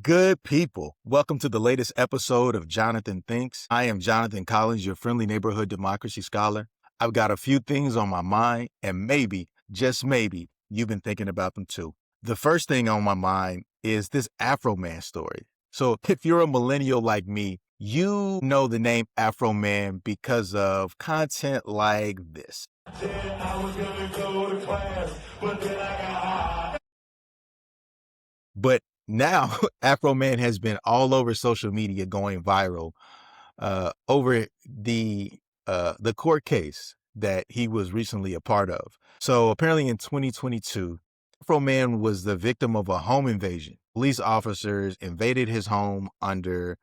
Good people, welcome to the latest episode of Jonathan Thinks. I am Jonathan Collins, your friendly neighborhood democracy scholar. I've got a few things on my mind, and maybe, just maybe, you've been thinking about them too. The first thing on my mind is this Afroman story. So if you're a millennial like me, you know the name Afroman because of content like this. But now, Afroman has been all over social media going viral over the court case that he was recently a part of. So apparently in 2022, Afroman was the victim of a home invasion. Police officers invaded his home under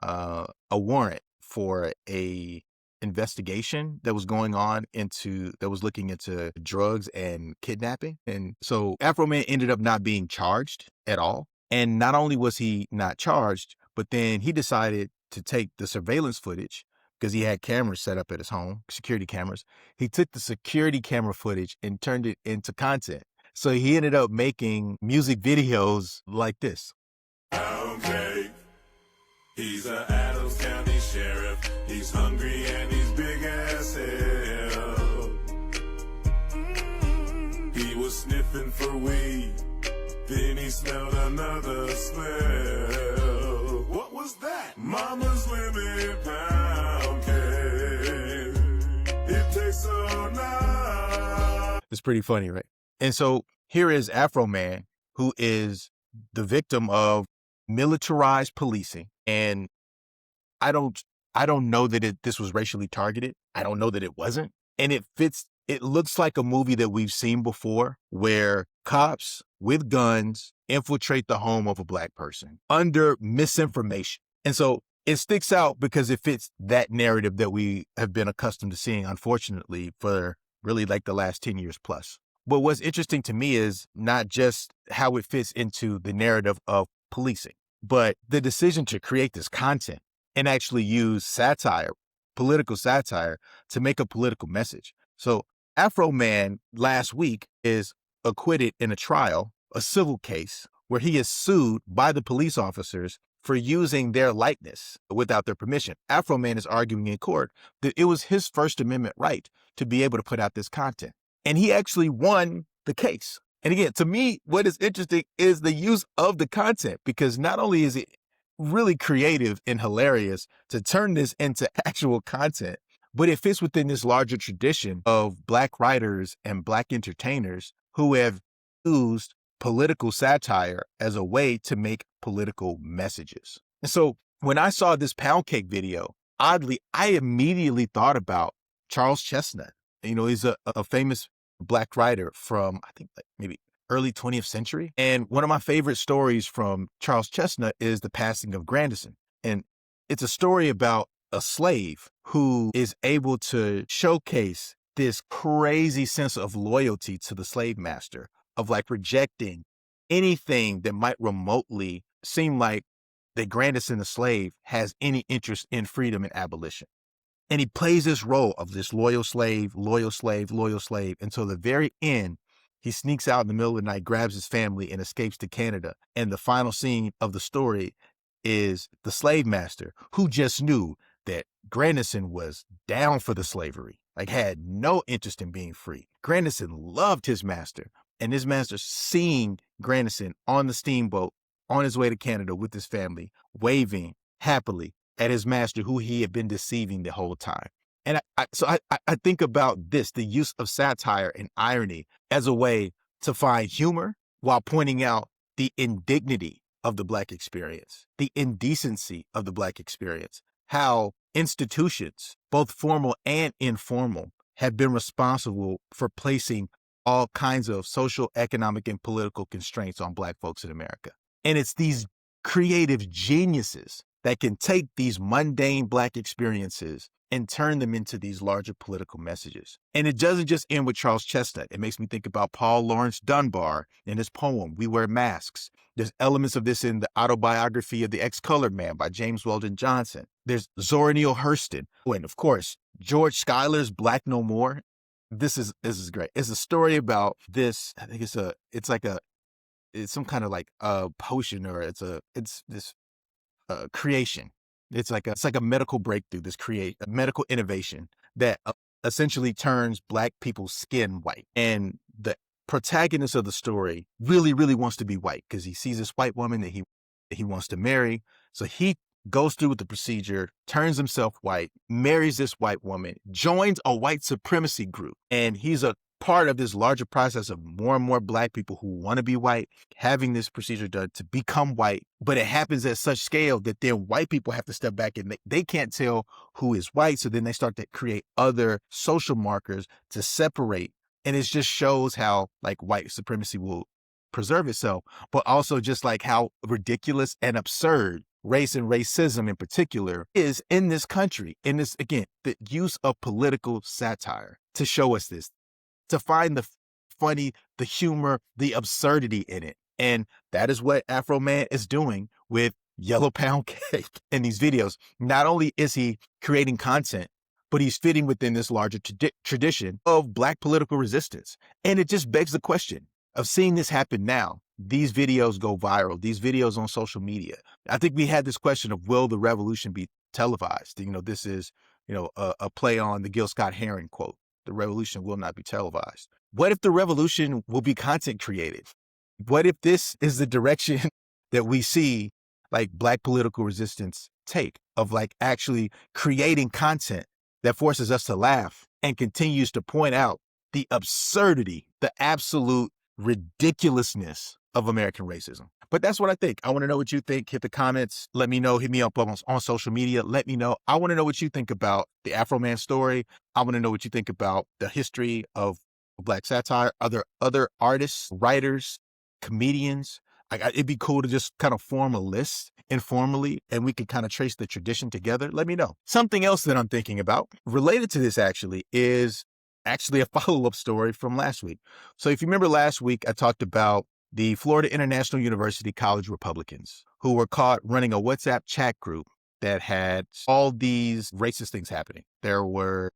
a warrant for a investigation that was going on that was looking into drugs and kidnapping. And so Afroman ended up not being charged at all. And not only was he not charged, but then he decided to take the surveillance footage because he had cameras set up at his home, security cameras. He took the security camera footage and turned it into content. So he ended up making music videos like this. Okay. He's an Adams County sheriff. He's hungry and he's big as hell. He was sniffing for weed. Then he smelled another smell. What was that? Mama's limit pound cake. It tastes so nice. It's pretty funny, right? And so here is Afroman, who is the victim of militarized policing. And I don't know that this was racially targeted. I don't know that it wasn't. And it looks like a movie that we've seen before where cops with guns infiltrate the home of a Black person under misinformation. And so it sticks out because it fits that narrative that we have been accustomed to seeing, unfortunately, for really like the last 10 years plus. But what's interesting to me is not just how it fits into the narrative of policing, but the decision to create this content and actually use satire, political satire, to make a political message. So Afroman last week is acquitted in a trial, a civil case, where he is sued by the police officers for using their likeness without their permission. Afroman is arguing in court that it was his First Amendment right to be able to put out this content. And he actually won the case. And again, to me, what is interesting is the use of the content, because not only is it really creative and hilarious to turn this into actual content, but it fits within this larger tradition of Black writers and Black entertainers who have used political satire as a way to make political messages. And so when I saw this pound cake video, oddly, I immediately thought about Charles Chestnut. You know, he's a famous Black writer from, I think, like maybe early 20th century. And one of my favorite stories from Charles Chestnut is The Passing of Grandison. And it's a story about a slave who is able to showcase this crazy sense of loyalty to the slave master, of like rejecting anything that might remotely seem like that Grandison the slave has any interest in freedom and abolition. And he plays this role of this loyal slave, loyal slave, loyal slave, until the very end. He sneaks out in the middle of the night, grabs his family, and escapes to Canada. And the final scene of the story is the slave master, who just knew that Grandison was down for the slavery, like had no interest in being free. Grandison loved his master, and his master seeing Grandison on the steamboat on his way to Canada with his family, waving happily at his master, who he had been deceiving the whole time. And I think about this, the use of satire and irony as a way to find humor while pointing out the indignity of the Black experience, the indecency of the Black experience, how institutions, both formal and informal, have been responsible for placing all kinds of social, economic, and political constraints on Black folks in America. And it's these creative geniuses that can take these mundane Black experiences and turn them into these larger political messages. And it doesn't just end with Charles Chestnut. It makes me think about Paul Laurence Dunbar in his poem, We Wear Masks. There's elements of this in the autobiography of the Ex-Colored Man by James Weldon Johnson. There's Zora Neale Hurston. And of course, George Schuyler's Black No More. This is great. It's a story about this. I think it's some kind of like a potion, or it's this creation. It's like a medical breakthrough, a medical innovation that essentially turns Black people's skin white. And the protagonist of the story really, really wants to be white because he sees this white woman that he wants to marry. So he goes through with the procedure, turns himself white, marries this white woman, joins a white supremacy group, and he's a part of this larger process of more and more Black people who want to be white, having this procedure done to become white. But it happens at such scale that then white people have to step back and they can't tell who is white. So then they start to create other social markers to separate. And it just shows how like white supremacy will preserve itself, but also just like how ridiculous and absurd race and racism in particular is in this country. In this, again, the use of political satire to show us this, to find the funny, the humor, the absurdity in it. And that is what Afro Man is doing with Yellow Pound Cake in these videos. Not only is he creating content, but he's fitting within this larger tradition of Black political resistance. And it just begs the question of seeing this happen now. These videos go viral, these videos on social media. I think we had this question of, will the revolution be televised? This is, a play on the Gil Scott-Heron quote. The revolution will not be televised. What if the revolution will be content created? What if this is the direction that we see like Black political resistance take, of like actually creating content that forces us to laugh and continues to point out the absurdity, the absolute ridiculousness of American racism? But that's what I think. I want to know what you think. Hit the comments. Let me know. Hit me up on social media. Let me know. I want to know what you think about the Afro Man story. I want to know what you think about the history of Black satire, other artists, writers, comedians. It'd be cool to just kind of form a list informally, and we could kind of trace the tradition together. Let me know. Something else that I'm thinking about related to this is a follow-up story from last week. So if you remember last week, I talked about the Florida International University College Republicans who were caught running a WhatsApp chat group that had all these racist things happening. There were,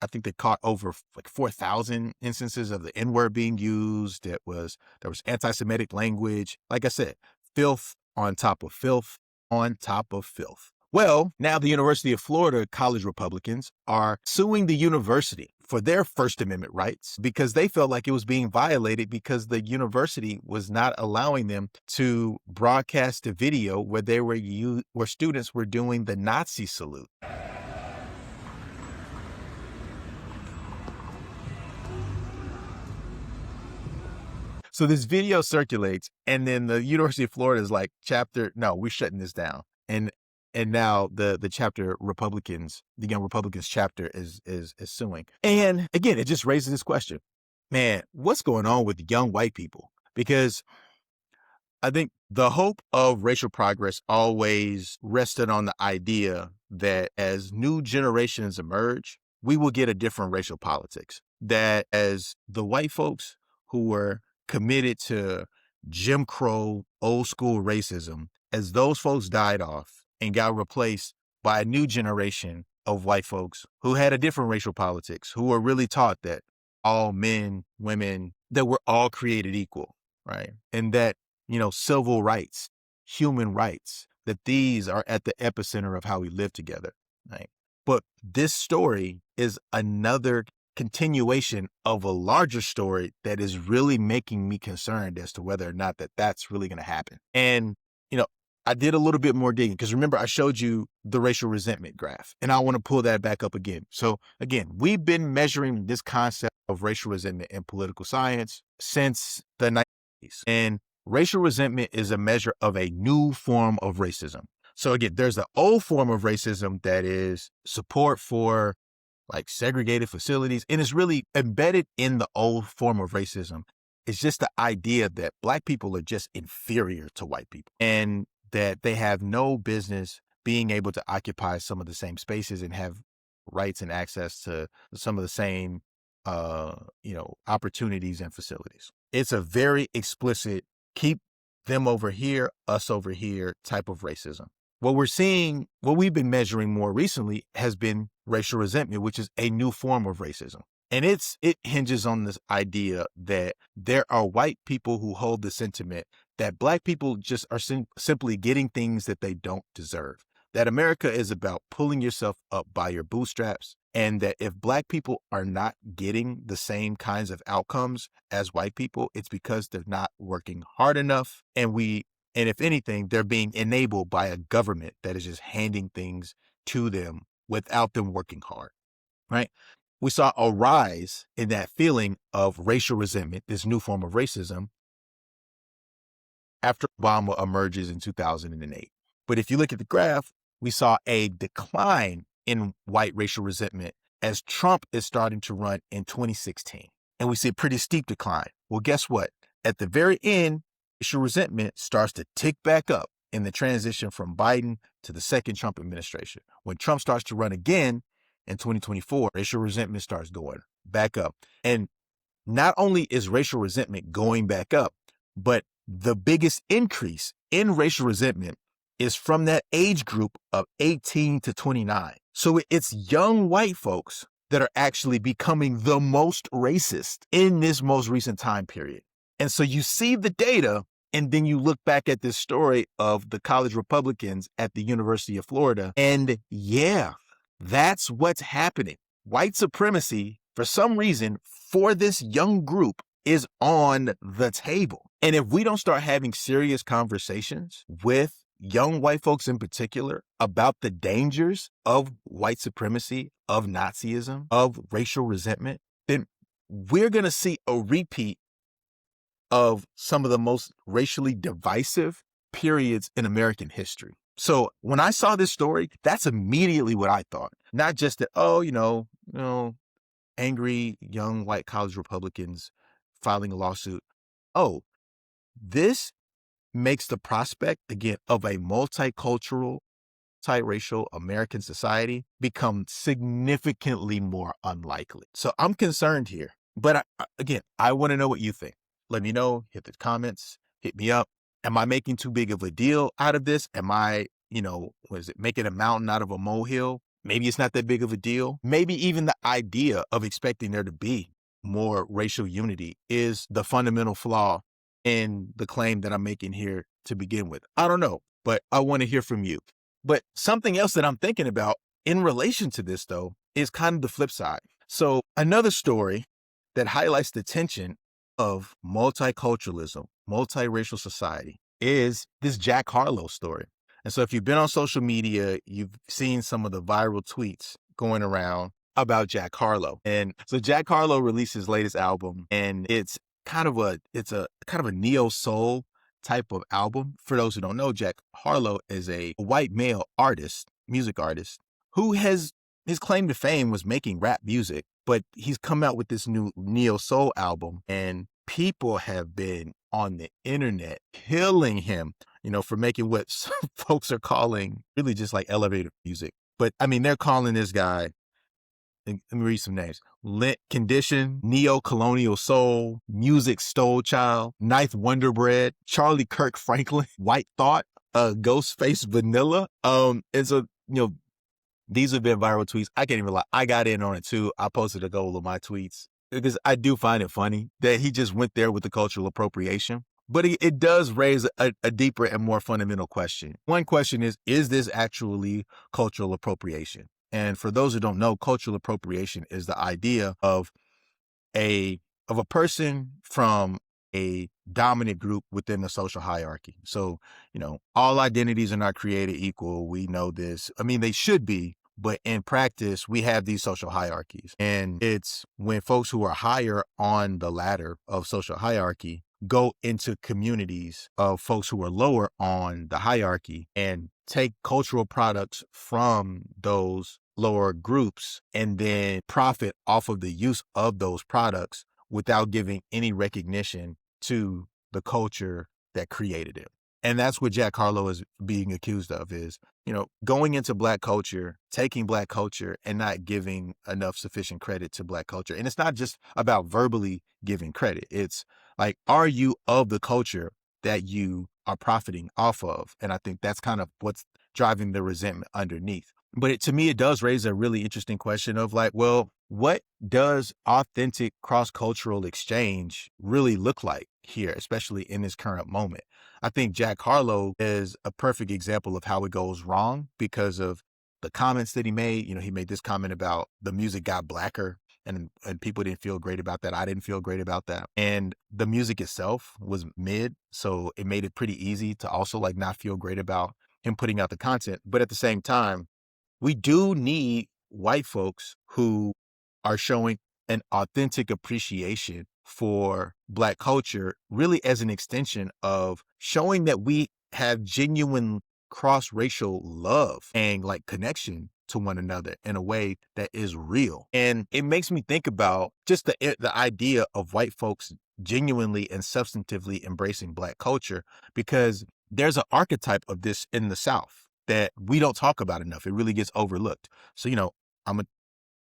I think they caught over like 4,000 instances of the N-word being used. There was anti-Semitic language. Like I said, filth on top of filth on top of filth. Well, now the University of Florida College Republicans are suing the university for their First Amendment rights because they felt like it was being violated because the university was not allowing them to broadcast a video where students were doing the Nazi salute. So this video circulates, and then the University of Florida is like, no, we're shutting this down. And now the chapter Republicans, the Young Republicans chapter is suing. And again, it just raises this question, man, what's going on with young white people? Because I think the hope of racial progress always rested on the idea that as new generations emerge, we will get a different racial politics. That as the white folks who were committed to Jim Crow, old school racism, as those folks died off and got replaced by a new generation of white folks who had a different racial politics, who were really taught that all men, women, that we're all created equal, right? And that, civil rights, human rights, that these are at the epicenter of how we live together, right? But this story is another continuation of a larger story that is really making me concerned as to whether or not that's really going to happen. And, I did a little bit more digging because remember I showed you the racial resentment graph, and I want to pull that back up again. So again, we've been measuring this concept of racial resentment in political science since the 90s. And racial resentment is a measure of a new form of racism. So again, there's the old form of racism that is support for like segregated facilities, and it's really embedded in the old form of racism. It's just the idea that Black people are just inferior to white people and that they have no business being able to occupy some of the same spaces and have rights and access to some of the same, opportunities and facilities. It's a very explicit, keep them over here, us over here type of racism. What we've been measuring more recently has been racial resentment, which is a new form of racism. And it hinges on this idea that there are white people who hold the sentiment that Black people just are simply getting things that they don't deserve. That America is about pulling yourself up by your bootstraps, and that if Black people are not getting the same kinds of outcomes as white people, it's because they're not working hard enough. And if anything, they're being enabled by a government that is just handing things to them without them working hard, right? We saw a rise in that feeling of racial resentment, this new form of racism, after Obama emerges in 2008. But if you look at the graph, we saw a decline in white racial resentment as Trump is starting to run in 2016. And we see a pretty steep decline. Well, guess what? At the very end, racial resentment starts to tick back up in the transition from Biden to the second Trump administration. When Trump starts to run again in 2024, racial resentment starts going back up. And not only is racial resentment going back up, but the biggest increase in racial resentment is from that age group of 18 to 29. So it's young white folks that are actually becoming the most racist in this most recent time period. And so you see the data, and then you look back at this story of the college Republicans at the University of Florida, and yeah, that's what's happening. White supremacy, for some reason, for this young group is on the table. And if we don't start having serious conversations with young white folks in particular about the dangers of white supremacy, of Nazism, of racial resentment, then we're going to see a repeat of some of the most racially divisive periods in American history. So when I saw this story, that's immediately what I thought. Not just that, angry young white college Republicans filing a lawsuit. Oh, this makes the prospect, again, of a multicultural, multiracial American society become significantly more unlikely. So I'm concerned here. But I want to know what you think. Let me know, hit the comments, hit me up. Am I making too big of a deal out of this? Am I, making a mountain out of a molehill? Maybe it's not that big of a deal. Maybe even the idea of expecting there to be more racial unity is the fundamental flaw in the claim that I'm making here to begin with. I don't know, but I want to hear from you. But something else that I'm thinking about in relation to this, though, is kind of the flip side. So another story that highlights the tension of multiculturalism, multiracial society, is this Jack Harlow story. And so if you've been on social media, you've seen some of the viral tweets going around about Jack Harlow. And so Jack Harlow released his latest album, and it's kind of a neo soul type of album. For those who don't know, Jack Harlow is a white male artist, music artist, who his claim to fame was making rap music, but he's come out with this new neo soul album, and people have been on the internet killing him, for making what some folks are calling really just like elevator music. But I mean, they're calling this guy, let me read some names: Lint Condition, Neo-Colonial Soul, Music Stole Child, Ninth Wonder Bread, Charlie Kirk Franklin, White Thought, Ghostface Vanilla. And so, these have been viral tweets. I can't even lie. I got in on it too. I posted a couple of my tweets because I do find it funny that he just went there with the cultural appropriation. But it does raise a deeper and more fundamental question. One question is this actually cultural appropriation? And for those who don't know, cultural appropriation is the idea of a person from a dominant group within the social hierarchy. So, all identities are not created equal. We know this. I mean, they should be, but in practice, we have these social hierarchies. And it's when folks who are higher on the ladder of social hierarchy go into communities of folks who are lower on the hierarchy and take cultural products from those lower groups and then profit off of the use of those products without giving any recognition to the culture that created it. And that's what Jack Harlow is being accused of, is, going into Black culture, taking Black culture and not giving enough sufficient credit to Black culture. And it's not just about verbally giving credit. It's like, are you of the culture that you are profiting off of? And I think that's kind of what's driving the resentment underneath. But to me, it does raise a really interesting question of like, well, what does authentic cross-cultural exchange really look like here, especially in this current moment? I think Jack Harlow is a perfect example of how it goes wrong because of the comments that he made. He made this comment about the music got blacker, and people didn't feel great about that. I didn't feel great about that. And the music itself was mid, so it made it pretty easy to also like not feel great about him putting out the content. But at the same time, we do need white folks who are showing an authentic appreciation for Black culture, really as an extension of showing that we have genuine cross-racial love and like connection to one another in a way that is real. And it makes me think about just the idea of white folks genuinely and substantively embracing Black culture, because there's an archetype of this in the South that we don't talk about enough. It really gets overlooked. So, I'm a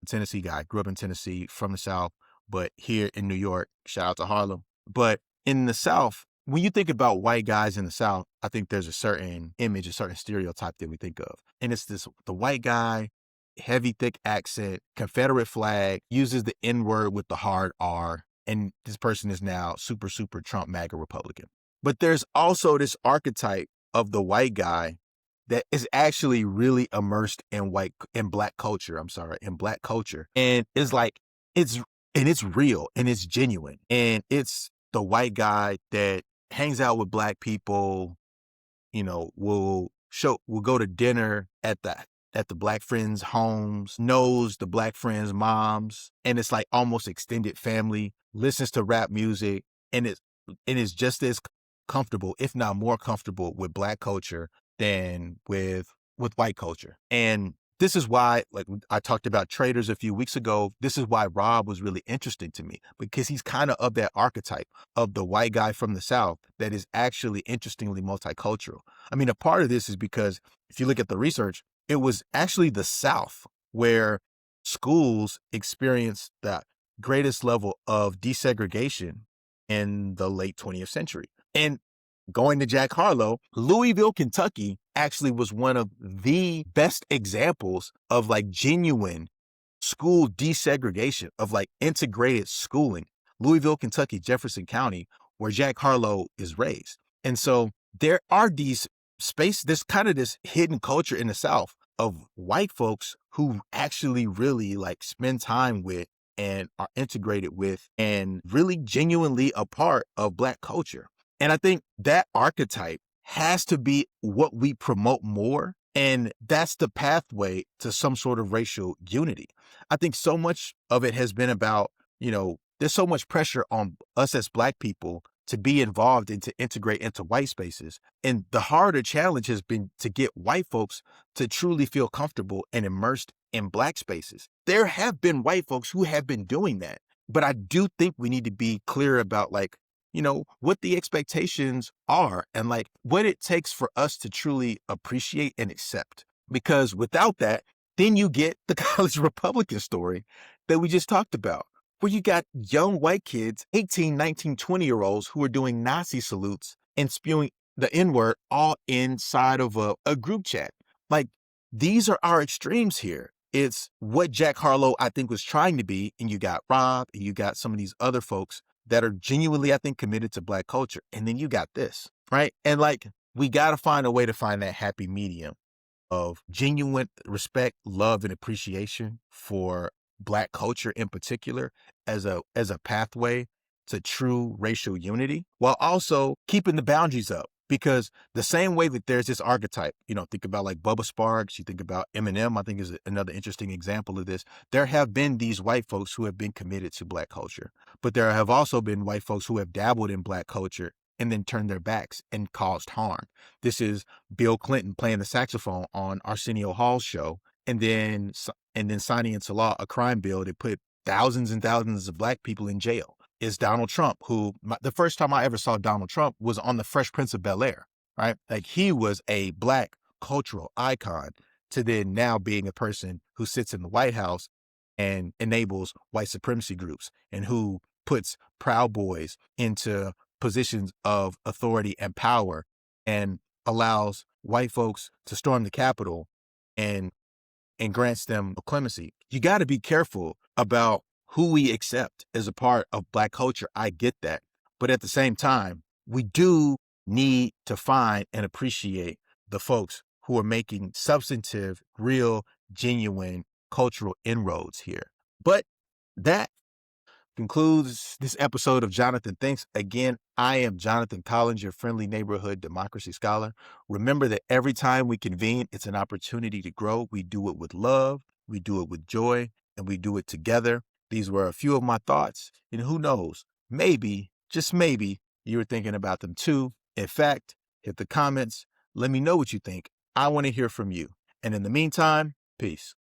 Tennessee guy, grew up in Tennessee, from the South, but here in New York, shout out to Harlem. But in the South, when you think about white guys in the South, I think there's a certain image, a certain stereotype that we think of. And it's the white guy, heavy, thick accent, Confederate flag, uses the N-word with the hard R. And this person is now super, super Trump MAGA Republican. But there's also this archetype of the white guy that is actually really immersed in Black culture. And it's like, it's real and it's genuine. And it's the white guy that hangs out with Black people, will go to dinner at the Black friends' homes, knows the Black friends' moms, and it's like almost extended family, listens to rap music, and is just as comfortable, if not more comfortable, with Black culture than with white culture. And this is why, like I talked about Traders a few weeks ago, this is why Rob was really interesting to me, because he's kind of that archetype of the white guy from the South that is actually interestingly multicultural. I mean, a part of this is because if you look at the research, it was actually the South where schools experienced the greatest level of desegregation in the late 20th century. And going to Jack Harlow, Louisville, Kentucky actually was one of the best examples of like genuine school desegregation, of like integrated schooling. Louisville, Kentucky, Jefferson County, where Jack Harlow is raised. And so there are there's kind of this hidden culture in the South of white folks who actually really like spend time with and are integrated with and really genuinely a part of Black culture. And I think that archetype has to be what we promote more. And that's the pathway to some sort of racial unity. I think so much of it has been about, there's so much pressure on us as Black people to be involved and to integrate into white spaces. And the harder challenge has been to get white folks to truly feel comfortable and immersed in Black spaces. There have been white folks who have been doing that, but I do think we need to be clear about like, what the expectations are and like what it takes for us to truly appreciate and accept. Because without that, then you get the college Republican story that we just talked about, where you got young white kids, 18, 19, 20-year-olds who are doing Nazi salutes and spewing the N-word all inside of a group chat. Like, these are our extremes here. It's what Jack Harlow, I think, was trying to be. And you got Rob, and you got some of these other folks that are genuinely, I think, committed to Black culture. And then you got this, right? And like, we got to find a way to find that happy medium of genuine respect, love, and appreciation for Black culture in particular as a pathway to true racial unity, while also keeping the boundaries up. Because the same way that there's this archetype, think about like Bubba Sparks, you think about Eminem, I think is another interesting example of this. There have been these white folks who have been committed to Black culture, but there have also been white folks who have dabbled in Black culture and then turned their backs and caused harm. This is Bill Clinton playing the saxophone on Arsenio Hall's show, and then signing into law a crime bill that put thousands and thousands of Black people in jail. Is Donald Trump, who the first time I ever saw Donald Trump was on the Fresh Prince of Bel-Air. right? Like he was a Black cultural icon to then now being a person who sits in the White House and enables white supremacy groups and who puts Proud Boys into positions of authority and power and allows white folks to storm the Capitol and grants them clemency. You got to be careful about who we accept as a part of Black culture. I get that. But at the same time, we do need to find and appreciate the folks who are making substantive, real, genuine cultural inroads here. But that concludes this episode of Jonathan Thinks. Again, I am Jonathan Collins, your friendly neighborhood democracy scholar. Remember that every time we convene, it's an opportunity to grow. We do it with love, we do it with joy, and we do it together. These were a few of my thoughts, and who knows, maybe, just maybe, you were thinking about them too. In fact, hit the comments. Let me know what you think. I want to hear from you. And in the meantime, peace.